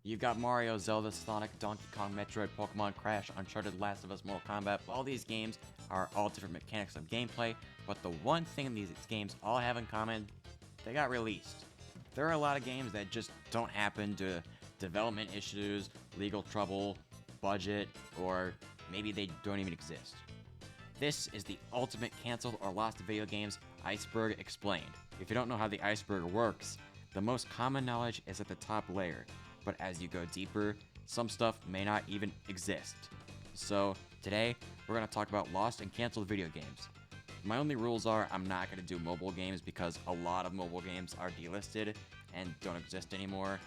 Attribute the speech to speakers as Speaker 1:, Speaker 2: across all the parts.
Speaker 1: You've got Mario, Zelda, Sonic, Donkey Kong, Metroid, Pokemon, Crash, Uncharted, Last of Us, Mortal Kombat. All these games are all different mechanics of gameplay, but the one thing these games all have in common, they got released. There are a lot of games that just don't happen due to development issues, legal trouble, budget, or maybe they don't even exist. This is the ultimate canceled or lost video games Iceberg explained. If you don't know how the iceberg works, the most common knowledge is at the top layer, but as you go deeper, some stuff may not even exist. So today, we're going to talk about lost and canceled video games. My only rules are I'm not going to do mobile games because a lot of mobile games are delisted and don't exist anymore.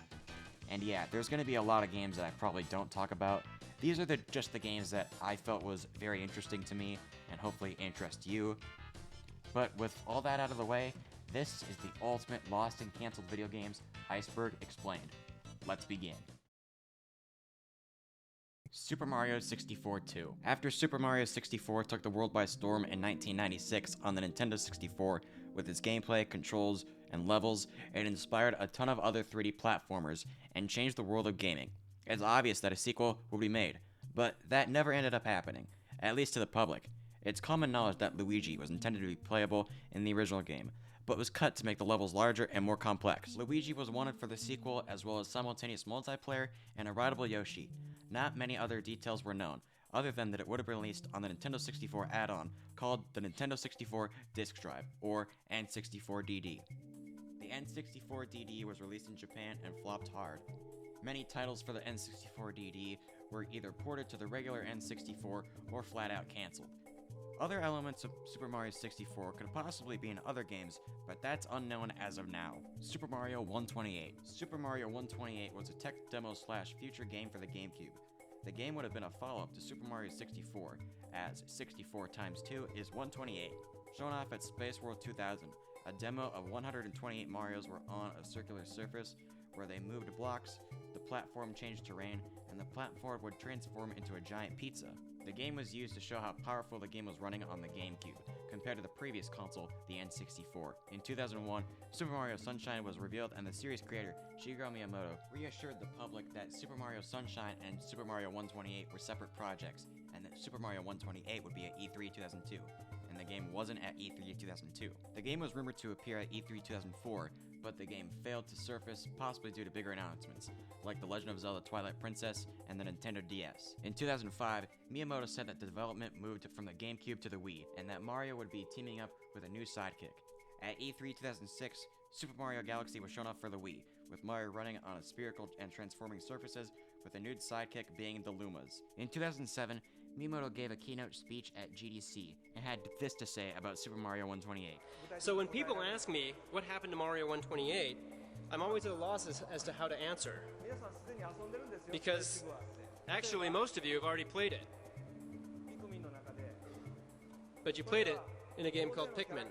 Speaker 1: And yeah, there's going to be a lot of games that I probably don't talk about. These are just the games that I felt was very interesting to me and hopefully interest you. But with all that out of the way, this is the ultimate lost and canceled video games Iceberg explained. Let's begin. Super Mario 64 2. After Super Mario 64 took the world by storm in 1996 on the Nintendo 64 with its gameplay, controls, and levels, it inspired a ton of other 3D platformers and changed the world of gaming. It's obvious that a sequel would be made, but that never ended up happening, at least to the public. It's common knowledge that Luigi was intended to be playable in the original game, but was cut to make the levels larger and more complex. Luigi was wanted for the sequel, as well as simultaneous multiplayer and a rideable Yoshi. Not many other details were known, other than that it would have been released on the Nintendo 64 add-on called the Nintendo 64 Disk Drive, or N64DD. The N64DD was released in Japan and flopped hard. Many titles for the N64DD were either ported to the regular N64 or flat out cancelled. Other elements of Super Mario 64 could possibly be in other games, but that's unknown as of now. Super Mario 128. Super Mario 128 was a tech demo / future game for the GameCube. The game would have been a follow-up to Super Mario 64, as 64 times 2 is 128. Shown off at Space World 2000, a demo of 128 Marios were on a circular surface where they moved blocks, the platform changed terrain, and the platform would transform into a giant pizza. The game was used to show how powerful the game was running on the GameCube, compared to the previous console, the N64. In 2001, Super Mario Sunshine was revealed and the series creator, Shigeru Miyamoto, reassured the public that Super Mario Sunshine and Super Mario 128 were separate projects, and that Super Mario 128 would be at E3 2002, and the game wasn't at E3 2002. The game was rumored to appear at E3 2004, but the game failed to surface, possibly due to bigger announcements, like The Legend of Zelda Twilight Princess and the Nintendo DS. In 2005, Miyamoto said that the development moved from the GameCube to the Wii, and that Mario would be teaming up with a new sidekick. At E3 2006, Super Mario Galaxy was shown off for the Wii, with Mario running on spherical and transforming surfaces, with a new sidekick being the Lumas. In 2007, Miyamoto gave a keynote speech at GDC and had this to say about Super Mario 128.
Speaker 2: So when people ask me what happened to Mario 128, I'm always at a loss as to how to answer. Because actually most of you have already played it. But you played it in a game called Pikmin.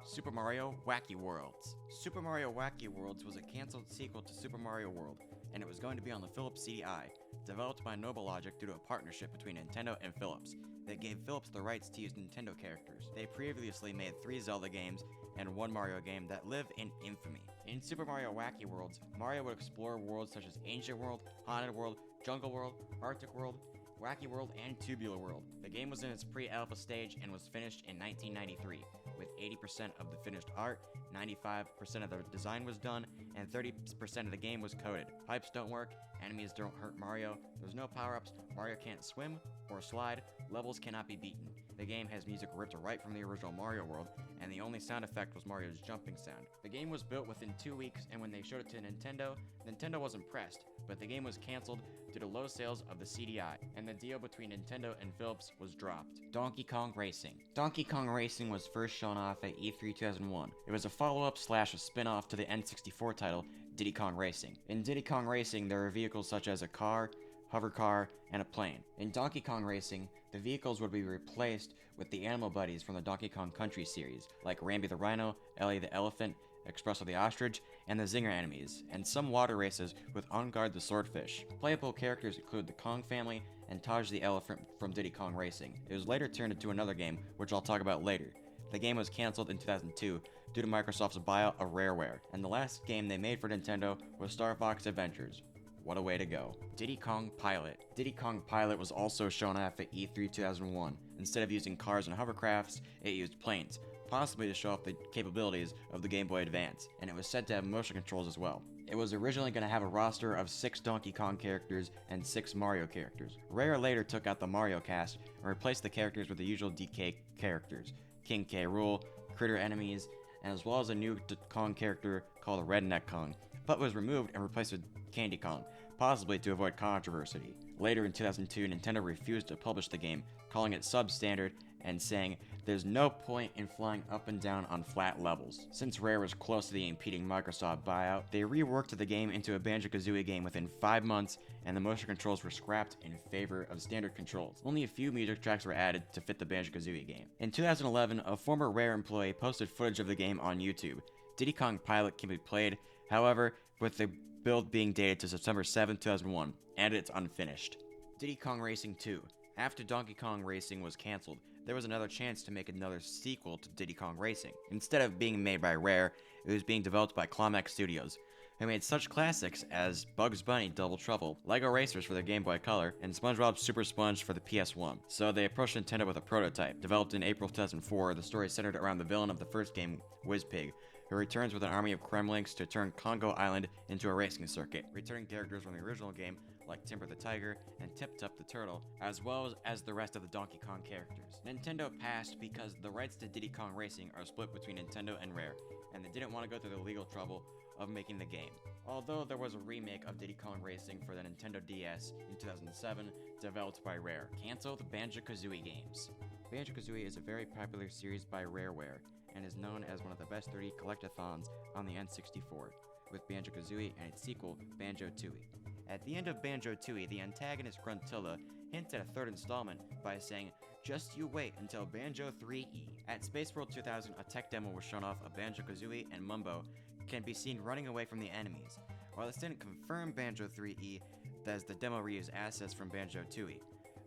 Speaker 1: Super Mario Wacky Worlds. Super Mario Wacky Worlds was a cancelled sequel to Super Mario World, and it was going to be on the Philips CDI, developed by Logic due to a partnership between Nintendo and Philips that gave Philips the rights to use Nintendo characters. They previously made 3 Zelda games and 1 Mario game that live in infamy. In Super Mario Wacky Worlds, Mario would explore worlds such as Ancient World, Haunted World, Jungle World, Arctic World, Wacky World, and Tubular World. The game was in its pre-alpha stage and was finished in 1993, with 80% of the finished art, 95% of the design was done, and 30% of the game was coded. Pipes don't work, enemies don't hurt Mario, there's no power-ups, Mario can't swim or slide, levels cannot be beaten. The game has music ripped right from the original Mario World, and the only sound effect was Mario's jumping sound. The game was built within 2 weeks, and when they showed it to Nintendo, Nintendo was impressed, but the game was cancelled due to low sales of the CDI, and the deal between Nintendo and Philips was dropped. Donkey Kong Racing. Donkey Kong Racing was first shown off at E3 2001. It was a follow-up / a spin-off to the N64 title, Diddy Kong Racing. In Diddy Kong Racing, there are vehicles such as a car, hover car, and a plane. In Donkey Kong Racing, the vehicles would be replaced with the animal buddies from the Donkey Kong Country series, like Rambi the Rhino, Ellie the Elephant, Espresso the Ostrich, and the Zinger enemies, and some water races with On Guard the Swordfish. Playable characters include the Kong family and Taj the Elephant from Diddy Kong Racing. It was later turned into another game, which I'll talk about later. The game was cancelled in 2002 due to Microsoft's buyout of Rareware, and the last game they made for Nintendo was Star Fox Adventures. What a way to go. Diddy Kong Pilot. Diddy Kong Pilot was also shown off at E3 2001. Instead of using cars and hovercrafts, it used planes, possibly to show off the capabilities of the Game Boy Advance, and it was said to have motion controls as well. It was originally going to have a roster of 6 Donkey Kong characters and 6 Mario characters. Rare later took out the Mario cast and replaced the characters with the usual DK characters, King K. Rool, Critter enemies, and as well as a new Kong character called Redneck Kong, but was removed and replaced with Candy Kong, possibly to avoid controversy. Later in 2002, Nintendo refused to publish the game, calling it substandard and saying there's no point in flying up and down on flat levels. Since Rare was close to the impeding Microsoft buyout, they reworked the game into a Banjo-Kazooie game within 5 months, and the motion controls were scrapped in favor of standard controls. Only a few music tracks were added to fit the Banjo-Kazooie game. In 2011, a former Rare employee posted footage of the game on YouTube. Diddy Kong Pilot can be played, however, with the build being dated to September 7, 2001, and it's unfinished. Diddy Kong Racing 2. After Donkey Kong Racing was cancelled, there was another chance to make another sequel to Diddy Kong Racing. Instead of being made by Rare, it was being developed by Climax Studios, who made such classics as Bugs Bunny Double Trouble, Lego Racers for the Game Boy Color, and SpongeBob Super Sponge for the PS1. So they approached Nintendo with a prototype. Developed in April 2004, the story centered around the villain of the first game, Wizpig, who returns with an army of Kremlings to turn Congo Island into a racing circuit, returning characters from the original game like Timber the Tiger and Tip Top the Turtle, as well as the rest of the Donkey Kong characters. Nintendo passed because the rights to Diddy Kong Racing are split between Nintendo and Rare, and they didn't want to go through the legal trouble of making the game. Although there was a remake of Diddy Kong Racing for the Nintendo DS in 2007, developed by Rare. Cancel the Banjo-Kazooie games. Banjo-Kazooie is a very popular series by Rareware, and is known as one of the best 3D collectathons on the N64, with Banjo-Kazooie and its sequel, Banjo-Tooie. At the end of Banjo-Tooie, the antagonist Gruntilla hints at a third installment by saying, "Just you wait until Banjo 3E." At Space World 2000, a tech demo was shown off of Banjo-Kazooie, and Mumbo can be seen running away from the enemies. While this didn't confirm Banjo 3E, as the demo reused assets from Banjo-Tooie,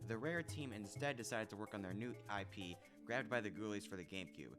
Speaker 1: the Rare team instead decided to work on their new IP, grabbed by the Ghoulies for the GameCube.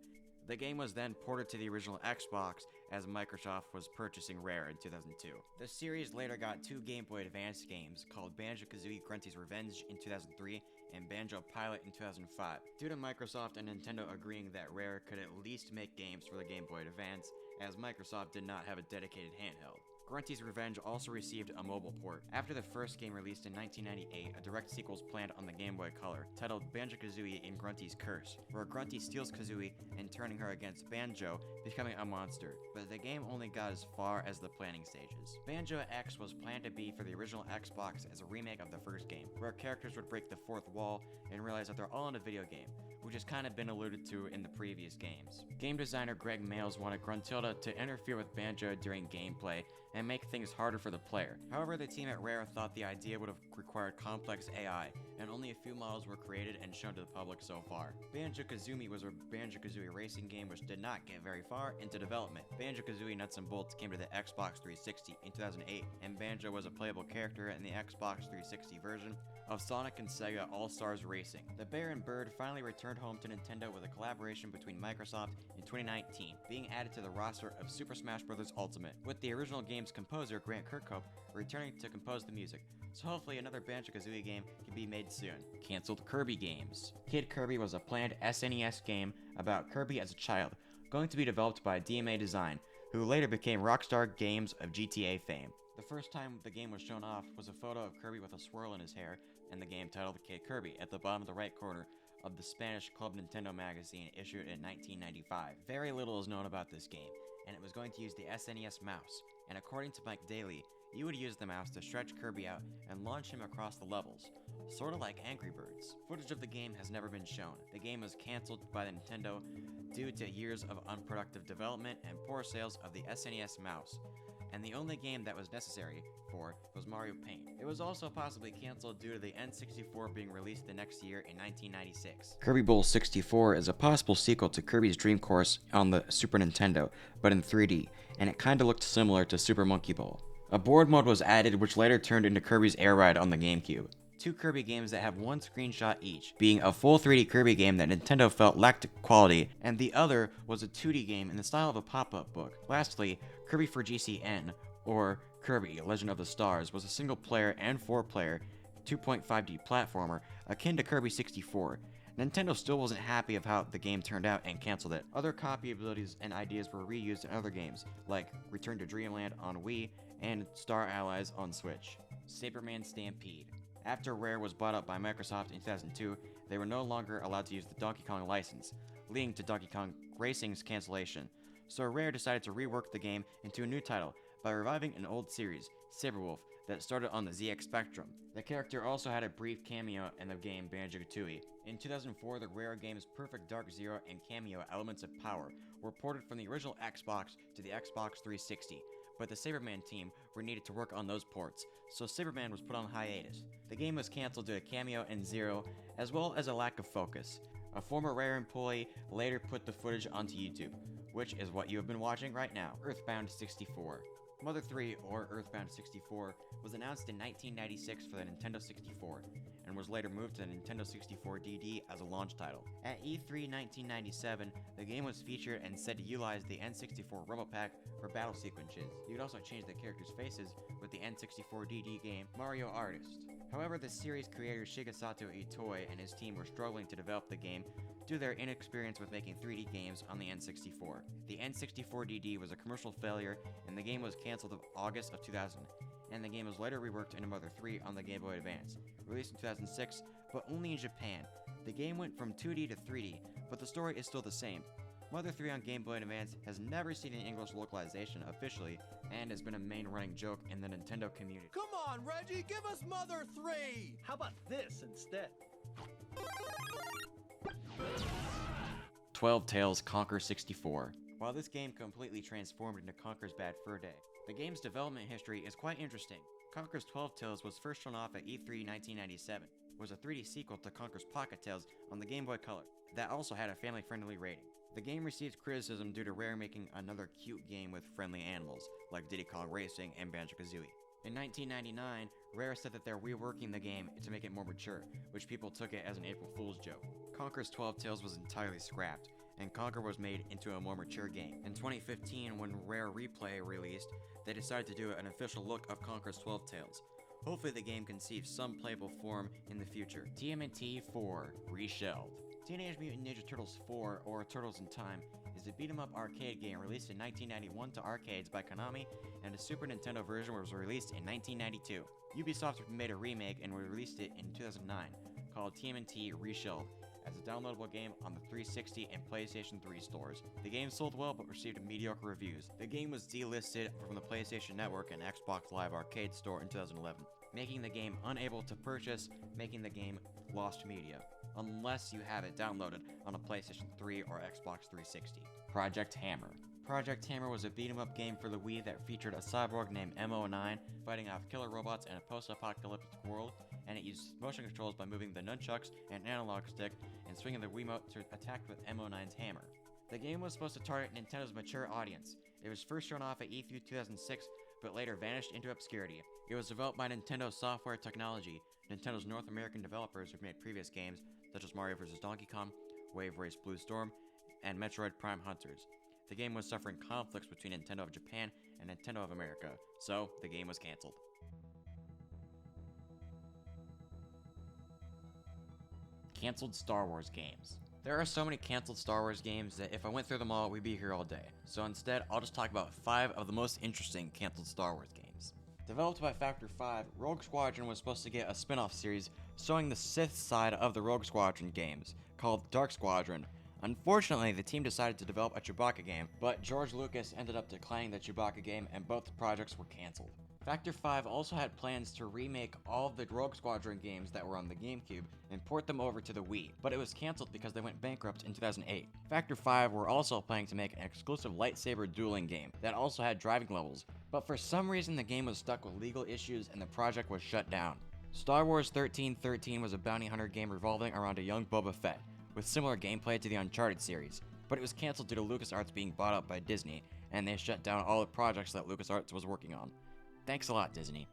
Speaker 1: The game was then ported to the original Xbox as Microsoft was purchasing Rare in 2002. The series later got 2 Game Boy Advance games called Banjo-Kazooie Grunty's Revenge in 2003 and Banjo Pilot in 2005. Due to Microsoft and Nintendo agreeing that Rare could at least make games for the Game Boy Advance, as Microsoft did not have a dedicated handheld. Grunty's Revenge also received a mobile port. After the first game released in 1998, a direct sequel was planned on the Game Boy Color, titled Banjo-Kazooie in Grunty's Curse, where Grunty steals Kazooie and turning her against Banjo, becoming a monster, but the game only got as far as the planning stages. Banjo X was planned to be for the original Xbox as a remake of the first game, where characters would break the fourth wall and realize that they're all in a video game, which has kind of been alluded to in the previous games. Game designer Greg Males wanted Gruntilda to interfere with Banjo during gameplay and make things harder for the player. However, the team at Rare thought the idea would have required complex AI, and only a few models were created and shown to the public so far. Banjo-Kazooie was a Banjo-Kazooie racing game which did not get very far into development. Banjo-Kazooie Nuts and Bolts came to the Xbox 360 in 2008, and Banjo was a playable character in the Xbox 360 version of Sonic and Sega All-Stars Racing. The Bear and Bird finally returned home to Nintendo with a collaboration between Microsoft in 2019, being added to the roster of Super Smash Bros. Ultimate, with the original game's composer Grant Kirkhope returning to compose the music, so hopefully another Banjo-Kazooie game can be made soon. Cancelled Kirby games. Kid Kirby was a planned SNES game about Kirby as a child, going to be developed by DMA Design, who later became Rockstar Games of GTA fame. The first time the game was shown off was a photo of Kirby with a swirl in his hair, and the game titled Kid Kirby at the bottom of the right corner of the Spanish Club Nintendo magazine issued in 1995. Very little is known about this game, and it was going to use the SNES mouse, and according to Mike Daly, you would use the mouse to stretch Kirby out and launch him across the levels, sorta like Angry Birds. Footage of the game has never been shown. The game was cancelled by the Nintendo due to years of unproductive development and poor sales of the SNES mouse, and the only game that was necessary for was Mario Paint. It was also possibly cancelled due to the N64 being released the next year in 1996. Kirby Bowl 64 is a possible sequel to Kirby's Dream Course on the Super Nintendo, but in 3D, and it kinda looked similar to Super Monkey Ball. A board mode was added which later turned into Kirby's Air Ride on the GameCube. 2 Kirby games that have 1 screenshot each, being a full 3D Kirby game that Nintendo felt lacked quality, and the other was a 2D game in the style of a pop-up book. Lastly, Kirby for GCN, or Kirby, Legend of the Stars was a single-player and four-player 2.5D platformer akin to Kirby 64. Nintendo still wasn't happy of how the game turned out and canceled it. Other copy abilities and ideas were reused in other games, like Return to Dreamland on Wii and Star Allies on Switch. Saberman Stampede. After Rare was bought up by Microsoft in 2002, they were no longer allowed to use the Donkey Kong license, leading to Donkey Kong Racing's cancellation. So Rare decided to rework the game into a new title by reviving an old series, Saberwolf, that started on the ZX Spectrum. The character also had a brief cameo in the game Banjo-Kazooie. In 2004, the Rare games Perfect Dark Zero and cameo Elements of Power were ported from the original Xbox to the Xbox 360, but the Saberman team were needed to work on those ports, so Saberman was put on hiatus. The game was cancelled due to cameo in Zero, as well as a lack of focus. A former Rare employee later put the footage onto YouTube, which is what you have been watching right now. EarthBound 64. Mother 3, or EarthBound 64, was announced in 1996 for the Nintendo 64, and was later moved to the Nintendo 64 DD as a launch title. At E3 1997, the game was featured and said to utilize the N64 Rumble Pack for battle sequences. You could also change the characters' faces with the N64 DD game Mario Artist. However, the series creator Shigesato Itoi and his team were struggling to develop the game due to their inexperience with making 3D games on the N64. The N64 DD was a commercial failure, and the game was cancelled in August of 2000, and the game was later reworked into Mother 3 on the Game Boy Advance, released in 2006, but only in Japan. The game went from 2D to 3D, but the story is still the same. Mother 3 on Game Boy Advance has never seen an English localization officially, and has been a main running joke in the Nintendo community.
Speaker 3: Come on, Reggie, give us Mother 3!
Speaker 4: How about this instead?
Speaker 1: 12 Tales Conker 64. While this game completely transformed into Conker's Bad Fur Day, the game's development history is quite interesting. Conker's 12 Tales was first shown off at E3 1997. It was a 3D sequel to Conker's Pocket Tales on the Game Boy Color, that also had a family-friendly rating. The game received criticism due to Rare making another cute game with friendly animals, like Diddy Kong Racing and Banjo-Kazooie. In 1999, Rare said that they're reworking the game to make it more mature, which people took it as an April Fool's joke. Conker's 12 Tales was entirely scrapped, and Conker was made into a more mature game. In 2015, when Rare Replay released, they decided to do an official look of Conker's 12 Tales. Hopefully the game can see some playable form in the future. TMNT 4 Reshelved. Teenage Mutant Ninja Turtles 4, or Turtles in Time, is a beat-em-up arcade game released in 1991 to arcades by Konami, and a Super Nintendo version was released in 1992. Ubisoft made a remake and released it in 2009, called TMNT Reshelved, as a downloadable game on the 360 and PlayStation 3 stores. The game sold well but received mediocre reviews. The game was delisted from the PlayStation Network and Xbox Live Arcade store in 2011, making the game unable to purchase, making the game lost media, unless you have it downloaded on a PlayStation 3 or Xbox 360. Project Hammer. Project Hammer was a beat-em-up game for the Wii that featured a cyborg named MO9 fighting off killer robots in a post-apocalyptic world, and it used motion controls by moving the nunchucks and analog stick and swinging the Wiimote to attack with MO9's hammer. The game was supposed to target Nintendo's mature audience. It was first shown off at E3 2006, but later vanished into obscurity. It was developed by Nintendo Software Technology, Nintendo's North American developers who've made previous games such as Mario vs. Donkey Kong, Wave Race Blue Storm, and Metroid Prime Hunters. The game was suffering conflicts between Nintendo of Japan and Nintendo of America, so the game was cancelled. Cancelled Star Wars games. There are so many cancelled Star Wars games that if I went through them all, we'd be here all day. So instead, I'll just talk about 5 of the most interesting cancelled Star Wars games. Developed by Factor 5, Rogue Squadron was supposed to get a spin-off series showing the Sith side of the Rogue Squadron games, called Dark Squadron. Unfortunately, the team decided to develop a Chewbacca game, but George Lucas ended up declining the Chewbacca game and both projects were cancelled. Factor 5 also had plans to remake all of the Rogue Squadron games that were on the GameCube and port them over to the Wii, but it was cancelled because they went bankrupt in 2008. Factor 5 were also planning to make an exclusive lightsaber dueling game that also had driving levels, but for some reason the game was stuck with legal issues and the project was shut down. Star Wars 1313 was a bounty hunter game revolving around a young Boba Fett, with similar gameplay to the Uncharted series, but it was cancelled due to LucasArts being bought up by Disney, and they shut down all the projects that LucasArts was working on. Thanks a lot, Disney.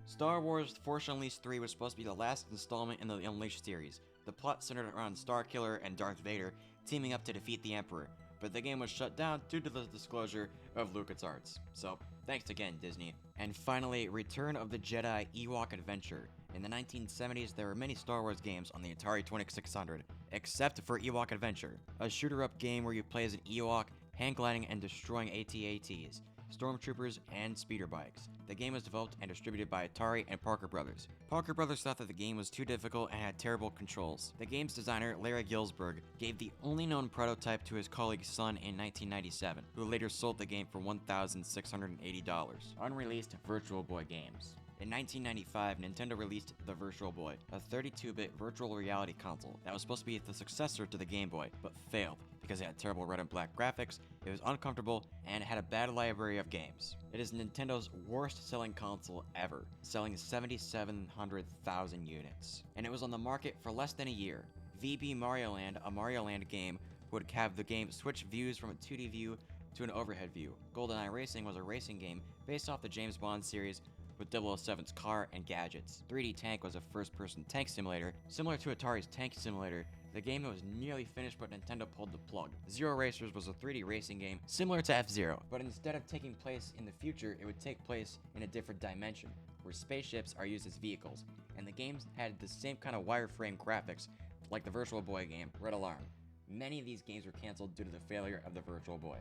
Speaker 1: Star Wars Force Unleashed 3 was supposed to be the last installment in the Unleashed series. The plot centered around Starkiller and Darth Vader teaming up to defeat the Emperor, but the game was shut down due to the disclosure of LucasArts. So, Thanks again, Disney. And finally, Return of the Jedi Ewok Adventure. In the 1970s, there were many Star Wars games on the Atari 2600, except for Ewok Adventure, a shooter-up game where you play as an Ewok, hang-gliding and destroying AT-ATs, stormtroopers, and speeder bikes. The game was developed and distributed by Atari and Parker Brothers. Parker Brothers thought that the game was too difficult and had terrible controls. The game's designer, Larry Gilsberg, gave the only known prototype to his colleague's son in 1997, who later sold the game for $1,680. Unreleased Virtual Boy games. In 1995, Nintendo released the Virtual Boy, a 32-bit virtual reality console that was supposed to be the successor to the Game Boy, but failed because it had terrible red and black graphics, it was uncomfortable, and had a bad library of games. It is Nintendo's worst-selling console ever, selling 7,700,000 units. And it was on the market for less than a year. VB Mario Land, a Mario Land game, would have the game switch views from a 2D view to an overhead view. GoldenEye Racing was a racing game based off the James Bond series, with 007's car and gadgets. 3D Tank was a first-person tank simulator. Similar to Atari's Tank Simulator, the game was nearly finished but Nintendo pulled the plug. Zero Racers was a 3D racing game similar to F-Zero, but instead of taking place in the future, it would take place in a different dimension, where spaceships are used as vehicles, and the games had the same kind of wireframe graphics like the Virtual Boy game, Red Alarm. Many of these games were cancelled due to the failure of the Virtual Boy.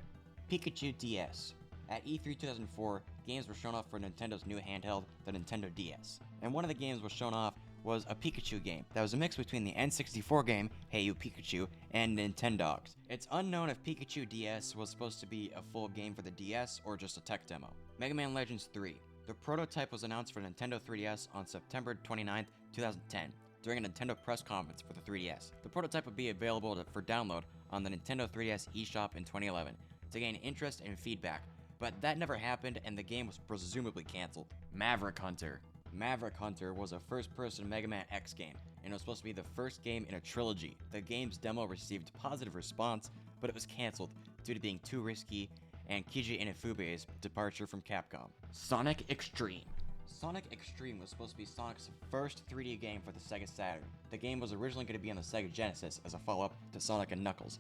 Speaker 1: Pikachu DS. At E3 2004, games were shown off for Nintendo's new handheld, the Nintendo DS. And one of the games was shown off was a Pikachu game that was a mix between the N64 game, Hey You Pikachu, and Nintendogs. It's unknown if Pikachu DS was supposed to be a full game for the DS or just a tech demo. Mega Man Legends 3. The prototype was announced for Nintendo 3DS on September 29, 2010, during a Nintendo press conference for the 3DS. The prototype would be available for download on the Nintendo 3DS eShop in 2011 to gain interest and feedback, but that never happened and the game was presumably cancelled. Maverick Hunter. Maverick Hunter was a first-person Mega Man X game, and it was supposed to be the first game in a trilogy. The game's demo received positive response, but it was cancelled due to being too risky and Keiji Inafube's departure from Capcom. Sonic Extreme. Sonic Extreme was supposed to be Sonic's first 3D game for the Sega Saturn. The game was originally going to be on the Sega Genesis as a follow-up to Sonic & Knuckles,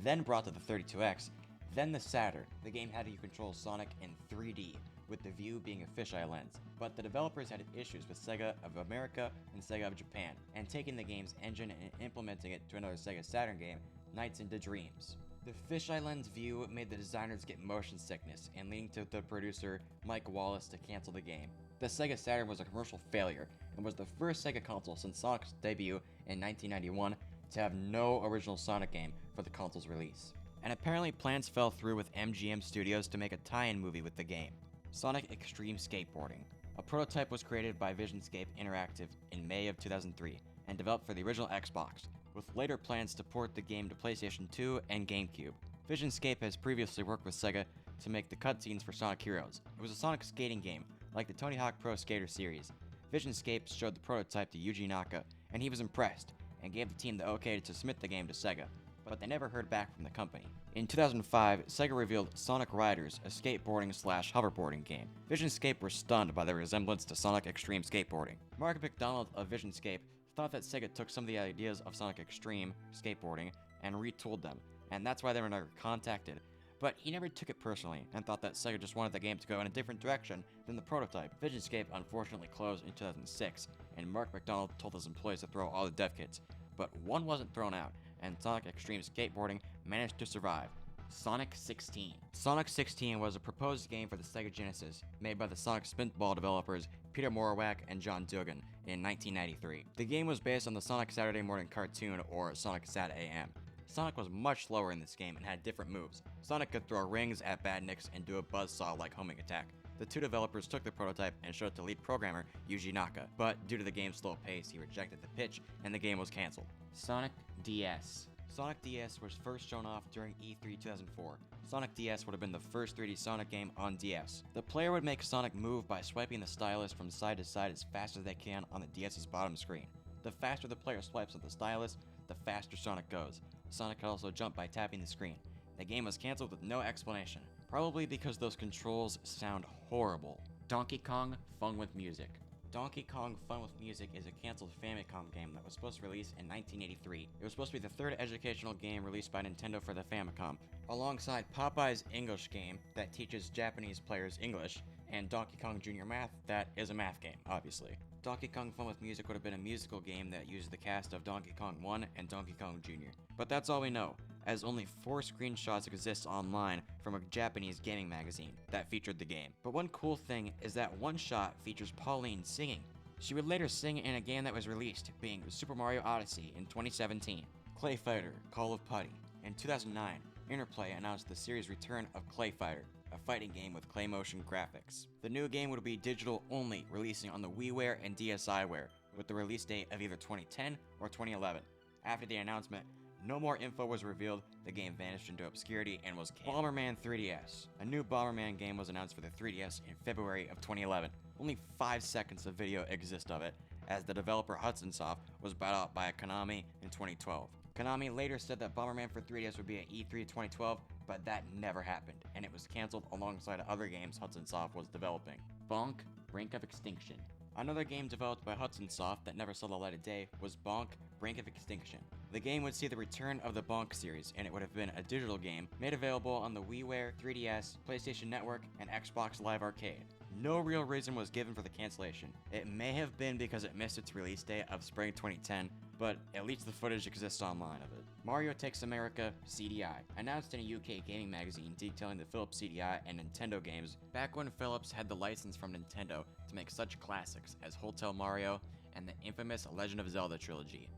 Speaker 1: then brought to the 32X, then the Saturn. The game had you control Sonic in 3D, with the view being a fisheye lens, but the developers had issues with Sega of America and Sega of Japan, and taking the game's engine and implementing it to another Sega Saturn game, Nights into Dreams. The fisheye lens view made the designers get motion sickness, and leading to the producer, Mike Wallace, to cancel the game. The Sega Saturn was a commercial failure, and was the first Sega console since Sonic's debut in 1991 to have no original Sonic game for the console's release. And apparently plans fell through with MGM Studios to make a tie-in movie with the game. Sonic Extreme Skateboarding. A prototype was created by Visionscape Interactive in May of 2003 and developed for the original Xbox, with later plans to port the game to PlayStation 2 and GameCube. Visionscape has previously worked with Sega to make the cutscenes for Sonic Heroes. It was a Sonic skating game, like the Tony Hawk Pro Skater series. Visionscape showed the prototype to Yuji Naka, and he was impressed, and gave the team the okay to submit the game to Sega, but they never heard back from the company. In 2005, Sega revealed Sonic Riders, a skateboarding/hoverboarding game. Visionscape were stunned by the resemblance to Sonic Extreme Skateboarding. Mark McDonald of Visionscape thought that Sega took some of the ideas of Sonic Extreme Skateboarding and retooled them, and that's why they were never contacted. But he never took it personally, and thought that Sega just wanted the game to go in a different direction than the prototype. Visionscape unfortunately closed in 2006, and Mark McDonald told his employees to throw all the dev kits, but one wasn't thrown out, and Sonic Extreme Skateboarding managed to survive. Sonic 16. Sonic 16 was a proposed game for the Sega Genesis, made by the Sonic Spinball developers Peter Morawak and John Dugan in 1993. The game was based on the Sonic Saturday Morning Cartoon, or Sonic Sat AM. Sonic was much slower in this game and had different moves. Sonic could throw rings at badniks and do a buzzsaw-like homing attack. The two developers took the prototype and showed it to lead programmer Yuji Naka, but due to the game's slow pace, he rejected the pitch and the game was cancelled. Sonic DS. Sonic DS was first shown off during E3 2004. Sonic DS would have been the first 3D Sonic game on DS. The player would make Sonic move by swiping the stylus from side to side as fast as they can on the DS's bottom screen. The faster the player swipes with the stylus, the faster Sonic goes. Sonic could also jump by tapping the screen. The game was cancelled with no explanation, probably because those controls sound horrible. Donkey Kong Fun with Music. Donkey Kong Fun with Music is a cancelled Famicom game that was supposed to release in 1983. It was supposed to be the third educational game released by Nintendo for the Famicom, alongside Popeye's English game that teaches Japanese players English, and Donkey Kong Jr. Math, that is a math game, obviously. Donkey Kong Fun with Music would have been a musical game that used the cast of Donkey Kong 1 and Donkey Kong Jr. But that's all we know, as only 4 screenshots exist online from a Japanese gaming magazine that featured the game. But one cool thing is that one shot features Pauline singing. She would later sing in a game that was released, being Super Mario Odyssey in 2017, Clay Fighter, Call of Putty. In 2009, Interplay announced the series' return of Clay Fighter, a fighting game with clay motion graphics. The new game would be digital only, releasing on the WiiWare and DSiWare, with the release date of either 2010 or 2011. After the announcement, no more info was revealed, the game vanished into obscurity and was canceled. Bomberman 3DS. A new Bomberman game was announced for the 3DS in February of 2011. Only 5 seconds of video exist of it, as the developer Hudson Soft was bought out by Konami in 2012. Konami later said that Bomberman for 3DS would be at E3 2012, but that never happened, and it was cancelled alongside other games Hudson Soft was developing. Bonk, Brink of Extinction. Another game developed by Hudson Soft that never saw the light of day was Bonk, Brink of Extinction. The game would see the return of the Bonk series, and it would have been a digital game made available on the WiiWare, 3DS, PlayStation Network, and Xbox Live Arcade. No real reason was given for the cancellation. It may have been because it missed its release date of spring 2010, but at least the footage exists online of it. Mario Takes America CDI, announced in a UK gaming magazine detailing the Philips CDI and Nintendo games back when Philips had the license from Nintendo to make such classics as Hotel Mario and the infamous Legend of Zelda trilogy,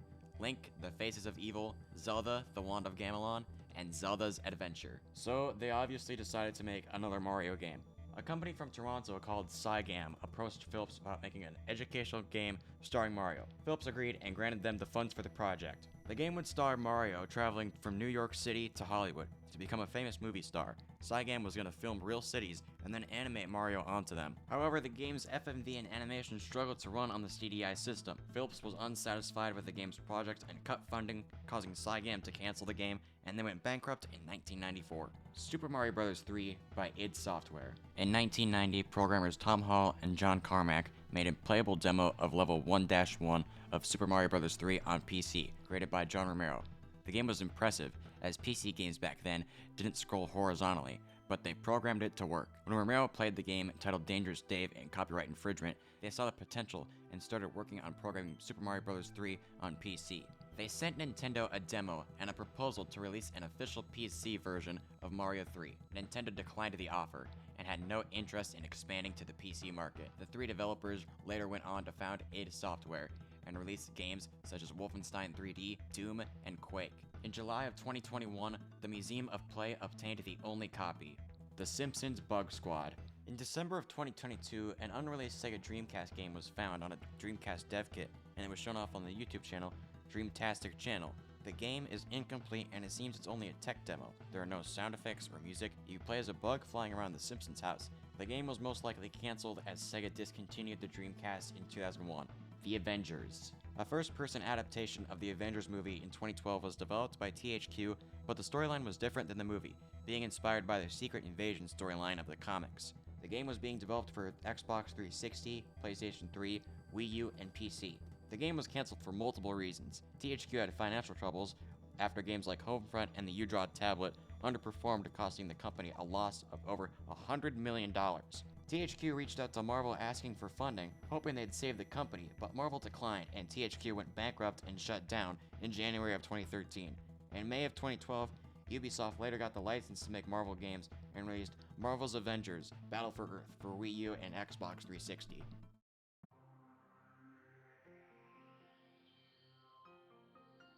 Speaker 1: Link, The Faces of Evil, Zelda, The Wand of Gamelon, and Zelda's Adventure. So they obviously decided to make another Mario game. A company from Toronto called Cygam approached Philips about making an educational game starring Mario. Philips agreed and granted them the funds for the project. The game would star Mario traveling from New York City to Hollywood to become a famous movie star. Cygam was going to film real cities and then animate Mario onto them. However, the game's FMV and animation struggled to run on the CDI system. Philips was unsatisfied with the game's project and cut funding, causing Cygam to cancel the game, and they went bankrupt in 1994. Super Mario Bros. 3 by id Software. In 1990, programmers Tom Hall and John Carmack made a playable demo of level 1-1 of Super Mario Bros. 3 on PC, created by John Romero. The game was impressive, as PC games back then didn't scroll horizontally, but they programmed it to work. When Romero played the game titled Dangerous Dave and copyright infringement, they saw the potential and started working on programming Super Mario Bros. 3 on PC. They sent Nintendo a demo and a proposal to release an official PC version of Mario 3. Nintendo declined the offer and had no interest in expanding to the PC market. The 3 developers later went on to found id Software and released games such as Wolfenstein 3D, Doom, and Quake. In July of 2021, the Museum of Play obtained the only copy, The Simpsons Bug Squad. In December of 2022, an unreleased Sega Dreamcast game was found on a Dreamcast dev kit, and it was shown off on the YouTube channel Dreamtastic Channel. The game is incomplete and it seems it's only a tech demo. There are no sound effects or music. You play as a bug flying around the Simpsons house. The game was most likely cancelled as Sega discontinued the Dreamcast in 2001. The Avengers. A first-person adaptation of the Avengers movie in 2012 was developed by THQ, but the storyline was different than the movie, being inspired by the Secret Invasion storyline of the comics. The game was being developed for Xbox 360, PlayStation 3, Wii U, and PC. The game was cancelled for multiple reasons. THQ had financial troubles after games like Homefront and the U-Draw tablet underperformed, costing the company a loss of over $100 million. THQ reached out to Marvel asking for funding, hoping they'd save the company, but Marvel declined and THQ went bankrupt and shut down in January of 2013. In May of 2012, Ubisoft later got the license to make Marvel games and released Marvel's Avengers: Battle for Earth for Wii U and Xbox 360.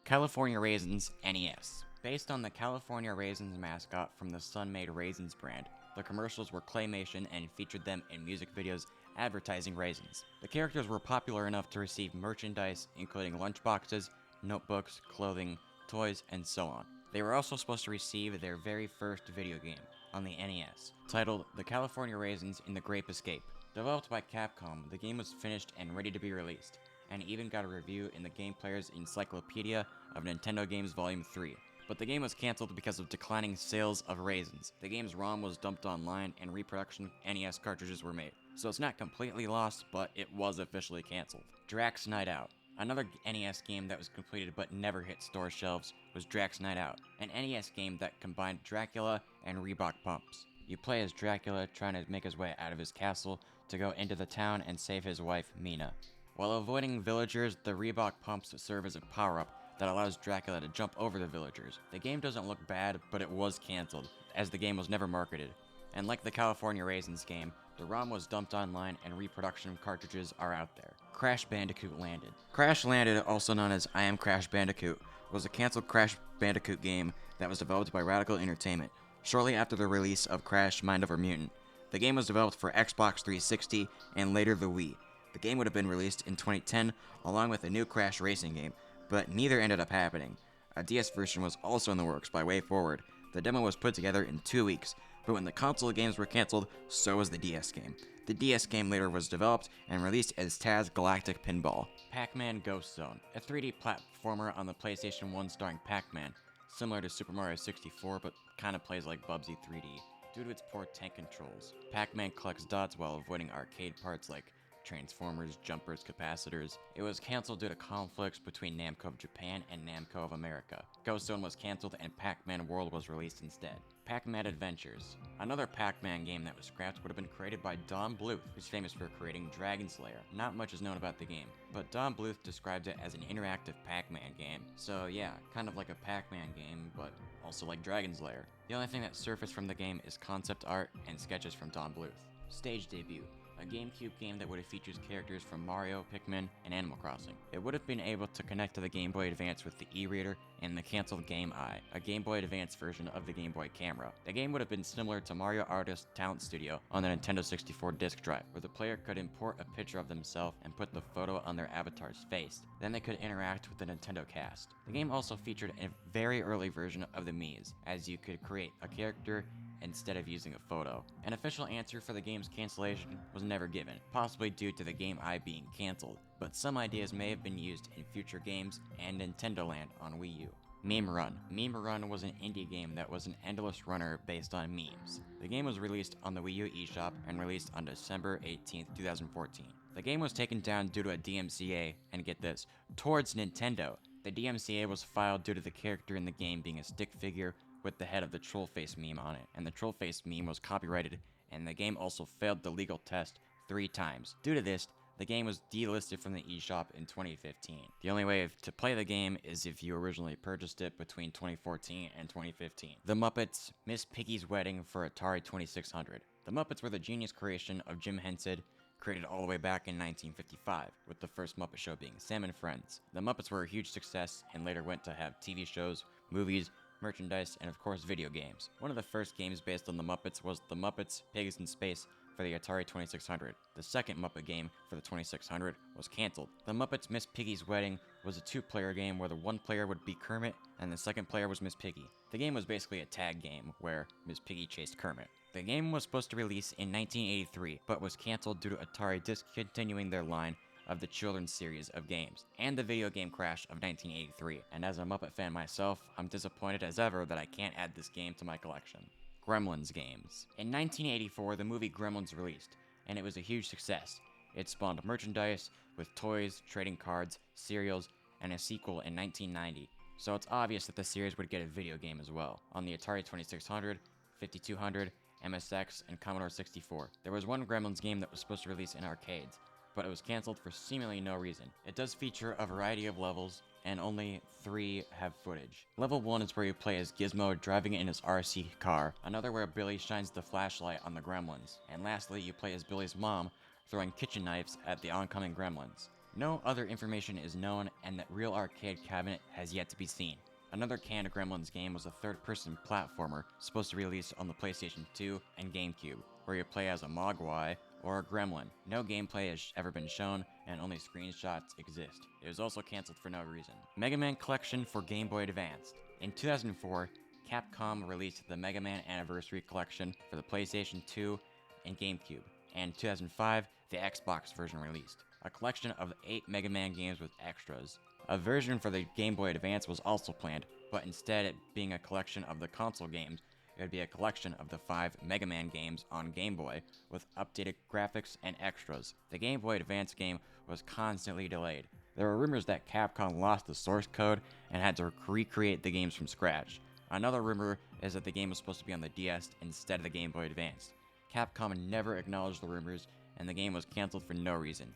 Speaker 1: California Raisins NES. Based on the California Raisins mascot from the Sun-Made Raisins brand, the commercials were claymation and featured them in music videos advertising raisins. The characters were popular enough to receive merchandise, including lunchboxes, notebooks, clothing, toys, and so on. They were also supposed to receive their very first video game on the NES, titled The California Raisins in the Grape Escape. Developed by Capcom, the game was finished and ready to be released, and even got a review in the Game Player's Encyclopedia of Nintendo Games Volume 3. But the game was cancelled because of declining sales of raisins. The game's ROM was dumped online and reproduction NES cartridges were made. So it's not completely lost, but it was officially cancelled. Drax Night Out. Another NES game that was completed but never hit store shelves was Drax Night Out, an NES game that combined Dracula and Reebok pumps. You play as Dracula trying to make his way out of his castle to go into the town and save his wife, Mina. While avoiding villagers, the Reebok pumps serve as a power-up that allows Dracula to jump over the villagers. The game doesn't look bad, but it was cancelled, as the game was never marketed. And like the California Raisins game, the ROM was dumped online and reproduction cartridges are out there. Crash Bandicoot Landed. Crash Landed, also known as I Am Crash Bandicoot, was a cancelled Crash Bandicoot game that was developed by Radical Entertainment, shortly after the release of Crash Mind Over Mutant. The game was developed for Xbox 360 and later the Wii. The game would have been released in 2010 along with a new Crash racing game, but neither ended up happening. A DS version was also in the works by WayForward. The demo was put together in 2 weeks, but when the console games were cancelled, so was the DS game. The DS game later was developed and released as Taz Galactic Pinball. Pac-Man Ghost Zone, a 3D platformer on the PlayStation 1 starring Pac-Man, similar to Super Mario 64 but kinda plays like Bubsy 3D, due to its poor tank controls. Pac-Man collects dots while avoiding arcade parts like transformers, jumpers, capacitors. It was cancelled due to conflicts between Namco of Japan and Namco of America. Ghost Zone was cancelled and Pac-Man World was released instead. Pac-Man Adventures. Another Pac-Man game that was scrapped would have been created by Don Bluth, who's famous for creating Dragon Slayer. Not much is known about the game, but Don Bluth described it as an interactive Pac-Man game. So yeah, kind of like a Pac-Man game, but also like Dragon Slayer. The only thing that surfaced from the game is concept art and sketches from Don Bluth. Stage debut. A GameCube game that would have featured characters from Mario, Pikmin, and Animal Crossing. It would have been able to connect to the Game Boy Advance with the e-reader and the cancelled Game Eye, a Game Boy Advance version of the Game Boy camera. The game would have been similar to Mario Artist Talent Studio on the Nintendo 64 disk drive, where the player could import a picture of themselves and put the photo on their avatar's face. Then they could interact with the Nintendo cast. The game also featured a very early version of the Mii's, as you could create a character instead of using a photo. An official answer for the game's cancellation was never given, possibly due to the Game Eye being cancelled, but some ideas may have been used in future games and Nintendo Land on Wii U. Meme Run. Meme Run was an indie game that was an endless runner based on memes. The game was released on the Wii U eShop and released on December 18, 2014. The game was taken down due to a DMCA, and get this, towards Nintendo. The DMCA was filed due to the character in the game being a stick figure with the head of the troll face meme on it, and the troll face meme was copyrighted, and the game also failed the legal test 3 times. Due to this, the game was delisted from the eShop in 2015. The only way to play the game is if you originally purchased it between 2014 and 2015. The Muppets, Miss Piggy's Wedding for Atari 2600. The Muppets were the genius creation of Jim Henson, created all the way back in 1955, with the first Muppet Show being Sam and Friends. The Muppets were a huge success and later went to have TV shows, movies, merchandise, and of course video games. One of the first games based on the Muppets was The Muppets Pigs in Space for the Atari 2600. The second Muppet game for the 2600 was cancelled. The Muppets Miss Piggy's Wedding was a 2-player game where the one player would be Kermit and the second player was Miss Piggy. The game was basically a tag game where Miss Piggy chased Kermit. The game was supposed to release in 1983 but was cancelled due to Atari discontinuing their line of the children's series of games, and the video game crash of 1983, and as a Muppet fan myself, I'm disappointed as ever that I can't add this game to my collection. Gremlins games. In 1984, the movie Gremlins released, and it was a huge success. It spawned merchandise, with toys, trading cards, cereals, and a sequel in 1990, so it's obvious that the series would get a video game as well, on the Atari 2600, 5200, MSX, and Commodore 64. There was one Gremlins game that was supposed to release in arcades, but it was cancelled for seemingly no reason. It does feature a variety of levels, and only 3 have footage. Level 1 is where you play as Gizmo driving in his RC car, another where Billy shines the flashlight on the gremlins, and lastly you play as Billy's mom throwing kitchen knives at the oncoming gremlins. No other information is known, and that real arcade cabinet has yet to be seen. Another canned Gremlins game was a third-person platformer supposed to be released on the PlayStation 2 and GameCube, where you play as a Mogwai or a gremlin. No gameplay has ever been shown, and only screenshots exist. It was also cancelled for no reason. Mega Man Collection for Game Boy Advance. In 2004, Capcom released the Mega Man Anniversary Collection for the PlayStation 2 and GameCube, and in 2005, the Xbox version released. A collection of 8 Mega Man games with extras. A version for the Game Boy Advance was also planned, but instead it being a collection of the console games, it would be a collection of the 5 Mega Man games on Game Boy with updated graphics and extras. The Game Boy Advance game was constantly delayed. There were rumors that Capcom lost the source code and had to recreate the games from scratch. Another rumor is that the game was supposed to be on the DS instead of the Game Boy Advance. Capcom never acknowledged the rumors, and the game was cancelled for no reason.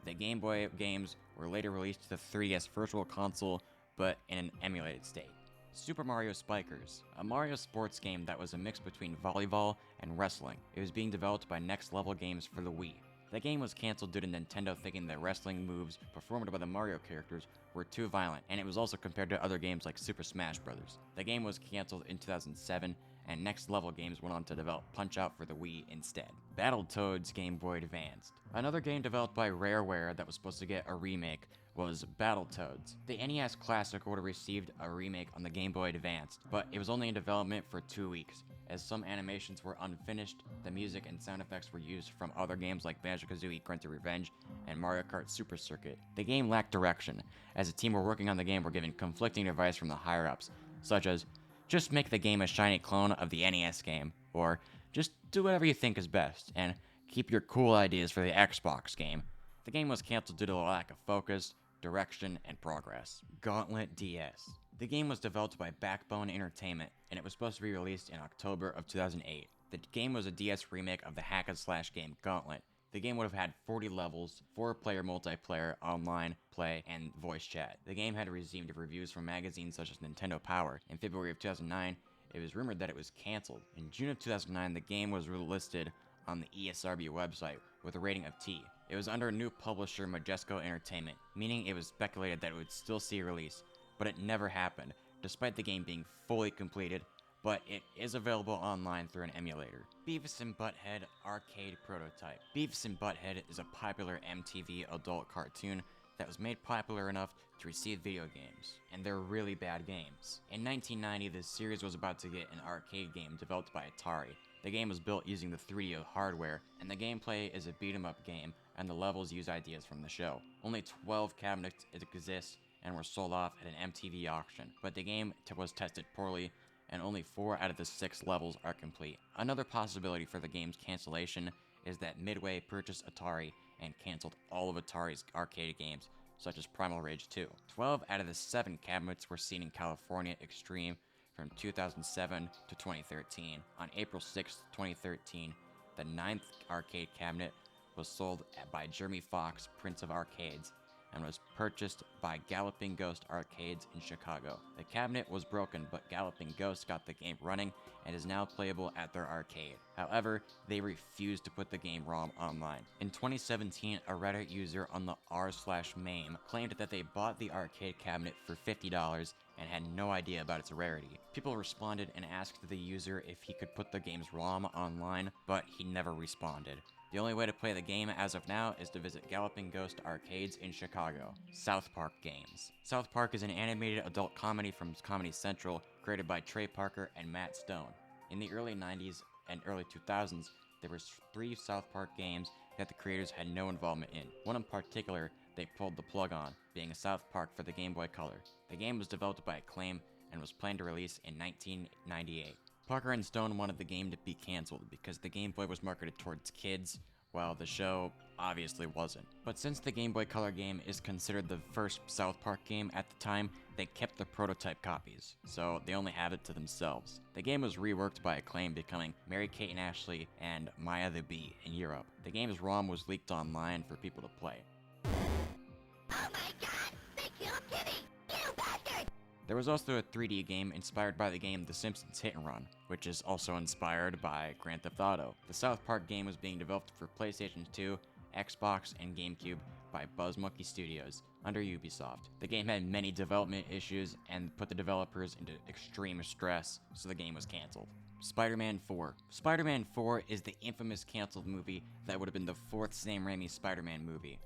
Speaker 1: The Game Boy games were later released to the 3DS Virtual Console, but in an emulated state. Super Mario Spikers, a Mario sports game that was a mix between volleyball and wrestling. It was being developed by Next Level Games for the Wii. The game was cancelled due to Nintendo thinking the wrestling moves performed by the Mario characters were too violent, and it was also compared to other games like Super Smash Bros. The game was cancelled in 2007, and Next Level Games went on to develop Punch-Out for the Wii instead. Battletoads Game Boy Advanced. Another game developed by Rareware that was supposed to get a remake was Battletoads. The NES Classic would have received a remake on the Game Boy Advanced, but it was only in development for 2 weeks. As some animations were unfinished, the music and sound effects were used from other games like Banjo-Kazooie Grunty Revenge and Mario Kart Super Circuit. The game lacked direction, as the team were working on the game were given conflicting advice from the higher-ups, such as, just make the game a shiny clone of the NES game, or just do whatever you think is best, and keep your cool ideas for the Xbox game. The game was cancelled due to the lack of focus, direction, and progress. Gauntlet DS. The game was developed by Backbone Entertainment, and it was supposed to be released in October of 2008. The game was a DS remake of the hack-and-slash game Gauntlet. The game would have had 40 levels, 4-player multiplayer, online play, and voice chat. The game had received reviews from magazines such as Nintendo Power. In February of 2009, it was rumored that it was cancelled. In June of 2009, the game was listed on the ESRB website with a rating of T. It was under a new publisher, Majesco Entertainment, meaning it was speculated that it would still see a release, but it never happened, despite the game being fully completed, but it is available online through an emulator. Beavis and Butthead Arcade Prototype. Beavis and Butthead is a popular MTV adult cartoon that was made popular enough to receive video games, and they're really bad games. In 1990, this series was about to get an arcade game developed by Atari. The game was built using the 3D hardware, and the gameplay is a beat-em-up game, and the levels use ideas from the show. Only 12 cabinets exist and were sold off at an MTV auction, but the game was tested poorly, and only 4 out of the 6 levels are complete. Another possibility for the game's cancellation is that Midway purchased Atari and canceled all of Atari's arcade games, such as Primal Rage 2. 12 out of the 7 cabinets were seen in California Extreme from 2007 to 2013. On April 6, 2013, the 9th arcade cabinet was sold by Jeremy Fox, Prince of Arcades, and was purchased by Galloping Ghost Arcades in Chicago. The cabinet was broken, but Galloping Ghost got the game running and is now playable at their arcade. However, they refused to put the game ROM online. In 2017, a Reddit user on the r/mame claimed that they bought the arcade cabinet for $50 and had no idea about its rarity. People responded and asked the user if he could put the game's ROM online, but he never responded. The only way to play the game as of now is to visit Galloping Ghost Arcades in Chicago. South Park Games. South Park is an animated adult comedy from Comedy Central created by Trey Parker and Matt Stone. In the early 90s and early 2000s, there were 3 South Park games that the creators had no involvement in. One in particular they pulled the plug on, being a South Park for the Game Boy Color. The game was developed by Acclaim and was planned to release in 1998. Parker and Stone wanted the game to be cancelled because the Game Boy was marketed towards kids, while the show obviously wasn't. But since the Game Boy Color game is considered the first South Park game at the time, they kept the prototype copies, so they only have it to themselves. The game was reworked by Acclaim, becoming Mary-Kate and Ashley and Maya the Bee in Europe. The game's ROM was leaked online for people to play.
Speaker 4: Oh my god! They killed Kitty! You bastard!
Speaker 1: There was also a 3D game inspired by the game The Simpsons Hit and Run, which is also inspired by Grand Theft Auto. The South Park game was being developed for PlayStation 2, Xbox, and GameCube by BuzzMonkey Studios under Ubisoft. The game had many development issues and put the developers into extreme stress, so the game was canceled. Spider-Man 4. Spider-Man 4 is the infamous canceled movie that would have been the 4th Sam Raimi Spider-Man movie.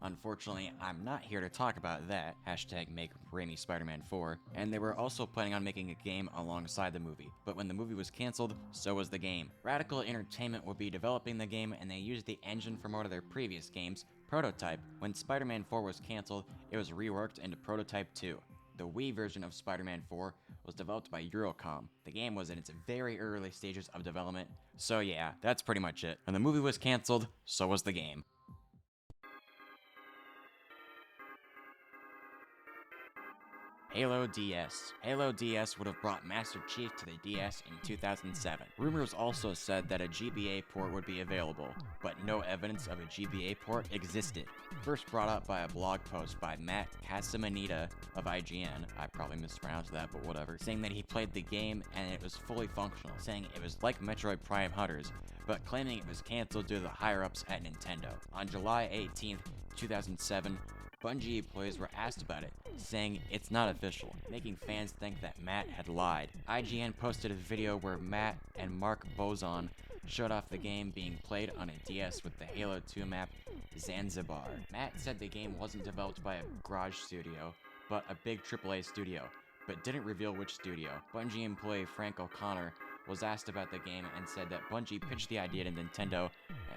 Speaker 1: Unfortunately, I'm not here to talk about that, #make Raimi Spider-Man 4, and they were also planning on making a game alongside the movie, but when the movie was cancelled, so was the game. Radical Entertainment would be developing the game, and they used the engine from one of their previous games, Prototype. When Spider-Man 4 was cancelled, it was reworked into Prototype 2. The Wii version of Spider-Man 4 was developed by Eurocom. The game was in its very early stages of development, so yeah, that's pretty much it. When the movie was cancelled, so was the game. Halo DS. Halo DS would have brought Master Chief to the DS in 2007. Rumors also said that a GBA port would be available, but no evidence of a GBA port existed. First brought up by a blog post by Matt Casamanita of IGN, I probably mispronounced that, but whatever, saying that he played the game and it was fully functional, saying it was like Metroid Prime Hunters, but claiming it was cancelled due to the higher-ups at Nintendo. On July 18th, 2007, Bungie employees were asked about it, saying it's not official, making fans think that Matt had lied. IGN posted a video where Matt and Mark Bozon showed off the game being played on a DS with the Halo 2 map Zanzibar. Matt said the game wasn't developed by a garage studio, but a big AAA studio, but didn't reveal which studio. Bungie employee Frank O'Connor was asked about the game and said that Bungie pitched the idea to Nintendo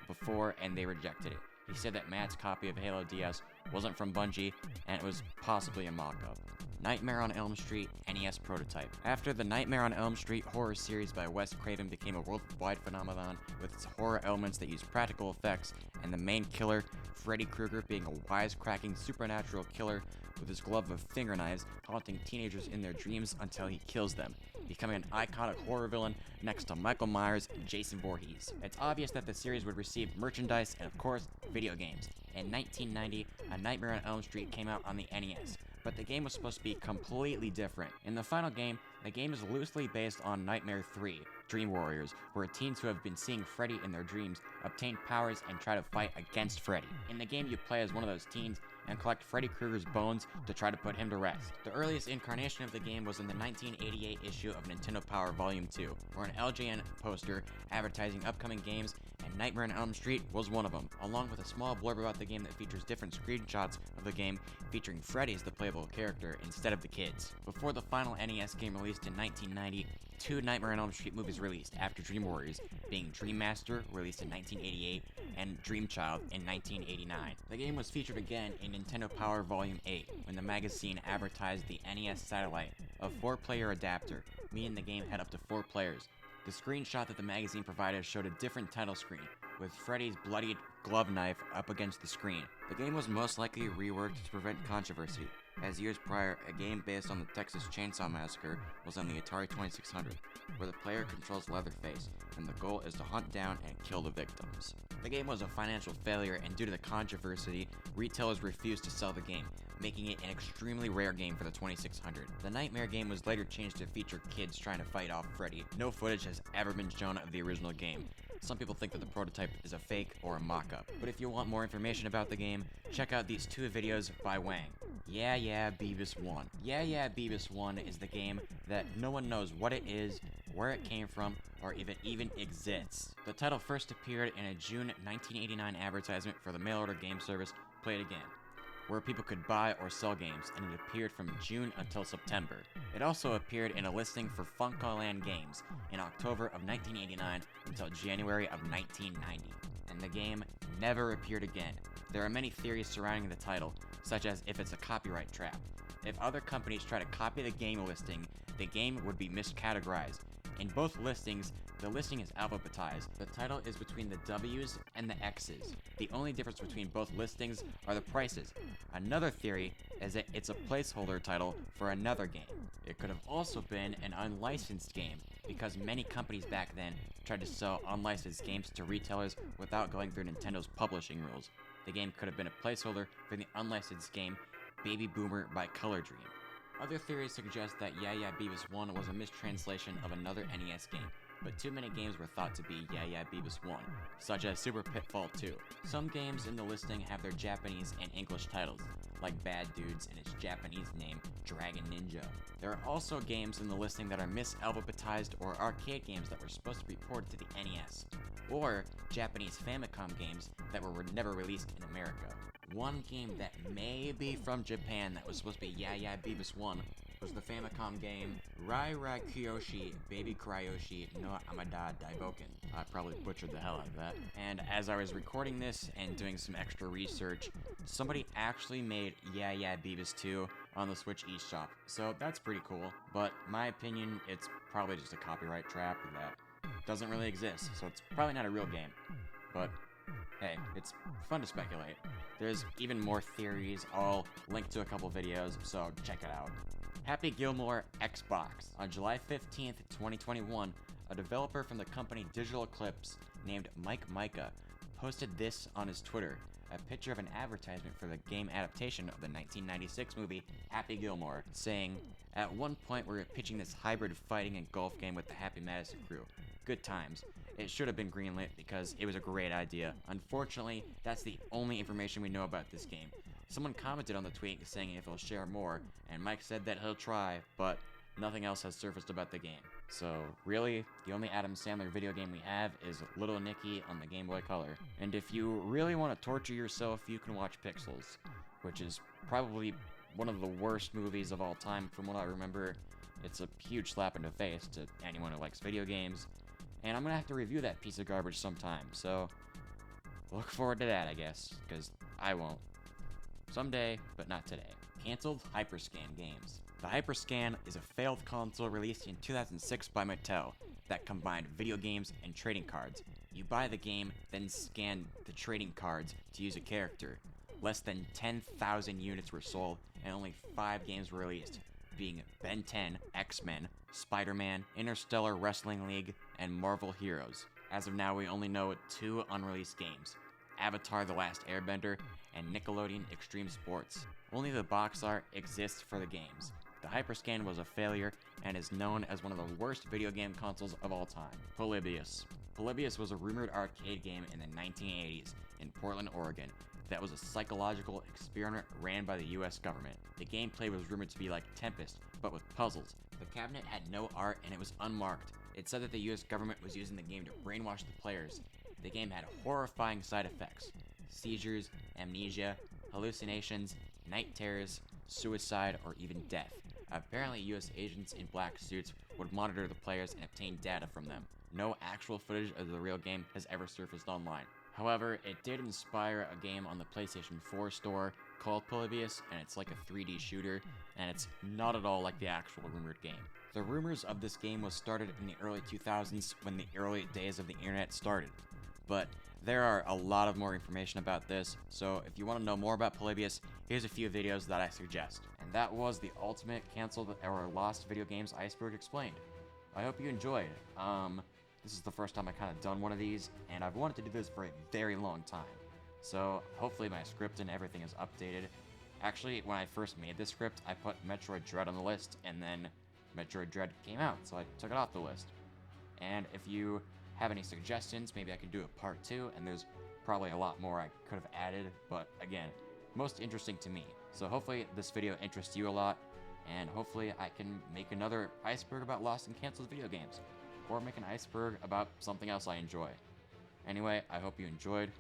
Speaker 1: before and they rejected it. He said that Matt's copy of Halo DS wasn't from Bungie and it was possibly a mock-up. Nightmare on Elm Street NES prototype. After the Nightmare on Elm Street horror series by Wes Craven became a worldwide phenomenon with its horror elements that use practical effects and the main killer, Freddy Krueger, being a wisecracking supernatural killer with his glove of finger knives, haunting teenagers in their dreams until he kills them, becoming an iconic horror villain next to Michael Myers and Jason Voorhees. It's obvious that the series would receive merchandise and, of course, video games. In 1990, A Nightmare on Elm Street came out on the NES, but the game was supposed to be completely different. In the final game, the game is loosely based on Nightmare 3, Dream Warriors, where teens who have been seeing Freddy in their dreams obtain powers and try to fight against Freddy. In the game, you play as one of those teens and collect Freddy Krueger's bones to try to put him to rest. The earliest incarnation of the game was in the 1988 issue of Nintendo Power Volume 2, where an LJN poster advertising upcoming games, and Nightmare on Elm Street was one of them, along with a small blurb about the game that features different screenshots of the game featuring Freddy as the playable character instead of the kids. Before the final NES game released in 1990, two Nightmare on Elm Street movies released after Dream Warriors, being Dream Master, released in 1988, and Dream Child in 1989. The game was featured again in Nintendo Power Volume 8, when the magazine advertised the NES satellite, a 4-player adapter, meaning the game had up to 4 players. The screenshot that the magazine provided showed a different title screen, with Freddy's bloodied glove knife up against the screen. The game was most likely reworked to prevent controversy, as years prior, a game based on the Texas Chainsaw Massacre was on the Atari 2600, where the player controls Leatherface, and the goal is to hunt down and kill the victims. The game was a financial failure, and due to the controversy, retailers refused to sell the game, making it an extremely rare game for the 2600. The Nightmare game was later changed to feature kids trying to fight off Freddy. No footage has ever been shown of the original game. Some people think that the prototype is a fake or a mock-up. But if you want more information about the game, check out these 2 videos by Whang. Yeah Yeah Beavis 1. Yeah Yeah Beavis 1 is the game that no one knows what it is, where it came from, or if it even exists. The title first appeared in a June 1989 advertisement for the mail-order game service Play It Again, where people could buy or sell games, and it appeared from June until September. It also appeared in a listing for Funkoland Games in October of 1989 until January of 1990, and the game never appeared again. There are many theories surrounding the title, such as if it's a copyright trap. If other companies try to copy the game listing, the game would be miscategorized. In both listings, the listing is alphabetized. The title is between the W's and the X's. The only difference between both listings are the prices. Another theory is that it's a placeholder title for another game. It could have also been an unlicensed game, because many companies back then tried to sell unlicensed games to retailers without going through Nintendo's publishing rules. The game could have been a placeholder for the unlicensed game Baby Boomer by Color Dream. Other theories suggest that Yeah Yeah Beavis 1 was a mistranslation of another NES game, but too many games were thought to be Yeah Yeah Beavis 1, such as Super Pitfall 2. Some games in the listing have their Japanese and English titles, like Bad Dudes and its Japanese name, Dragon Ninja. There are also games in the listing that are misalphabetized or arcade games that were supposed to be ported to the NES, or Japanese Famicom games that were never released in America. One game that may be from Japan that was supposed to be Yeah Yeah Beavis 1 was the Famicom game Rai Rai Kyoshi Baby Cryoshi no Amada Daiboken. I probably butchered the hell out of that. And as I was recording this and doing some extra research, somebody actually made Yeah Yeah Beavis 2 on the Switch eShop. So that's pretty cool, but my opinion, it's probably just a copyright trap that doesn't really exist, so it's probably not a real game. But hey, it's fun to speculate. There's even more theories, I'll link to a couple videos, so check it out. Happy Gilmore Xbox. On July 15th, 2021, a developer from the company Digital Eclipse named Mike Micah posted this on his Twitter, a picture of an advertisement for the game adaptation of the 1996 movie Happy Gilmore, saying, "At one point we were pitching this hybrid fighting and golf game with the Happy Madison crew. Good times. It should have been greenlit because it was a great idea. Unfortunately, that's the only information we know about this game." Someone commented on the tweet saying if he'll share more, and Mike said that he'll try, but nothing else has surfaced about the game. So, really, the only Adam Sandler video game we have is Little Nicky on the Game Boy Color. And if you really want to torture yourself, you can watch Pixels, which is probably one of the worst movies of all time from what I remember. It's a huge slap in the face to anyone who likes video games, and I'm gonna have to review that piece of garbage sometime, so look forward to that, I guess, because I won't. Someday, but not today. Cancelled Hyperscan games. The Hyperscan is a failed console released in 2006 by Mattel that combined video games and trading cards. You buy the game, then scan the trading cards to use a character. Less than 10,000 units were sold, and only 5 games were released, being Ben 10, X-Men, Spider-Man, Interstellar Wrestling League, and Marvel Heroes. As of now, we only know 2 unreleased games: Avatar: The Last Airbender and Nickelodeon Extreme Sports. Only the box art exists for the games. The Hyperscan was a failure and is known as one of the worst video game consoles of all time. Polybius. Polybius was a rumored arcade game in the 1980s in Portland, Oregon that was a psychological experiment ran by the US government. The gameplay was rumored to be like Tempest, but with puzzles. The cabinet had no art and it was unmarked. It said that the US government was using the game to brainwash the players. The game had horrifying side effects: seizures, amnesia, hallucinations, night terrors, suicide, or even death. Apparently, US agents in black suits would monitor the players and obtain data from them. No actual footage of the real game has ever surfaced online. However, it did inspire a game on the PlayStation 4 store called Polybius, and it's like a 3D shooter, and it's not at all like the actual rumored game. The rumors of this game was started in the early 2000s when the early days of the internet started. But there are a lot of more information about this, so if you want to know more about Polybius, here's a few videos that I suggest. And that was the ultimate canceled or lost video games Iceberg explained. I hope you enjoyed. This is the first time I kind of done one of these, and I've wanted to do this for a very long time. So hopefully my script and everything is updated. Actually, when I first made this script, I put Metroid Dread on the list, and then Metroid Dread came out, so I took it off the list. And if you have any suggestions, maybe I could do a part 2, and there's probably a lot more I could have added, but again, most interesting to me. So hopefully this video interests you a lot, and hopefully I can make another Iceberg about lost and canceled video games, or make an Iceberg about something else I enjoy. Anyway, I hope you enjoyed.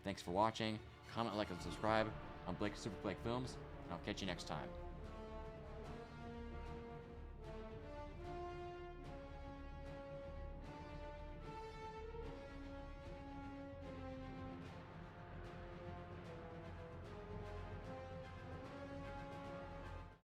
Speaker 1: Thanks for watching. Comment, like, and subscribe. I'm Blake of SuperBlakeFilms, and I'll catch you next time.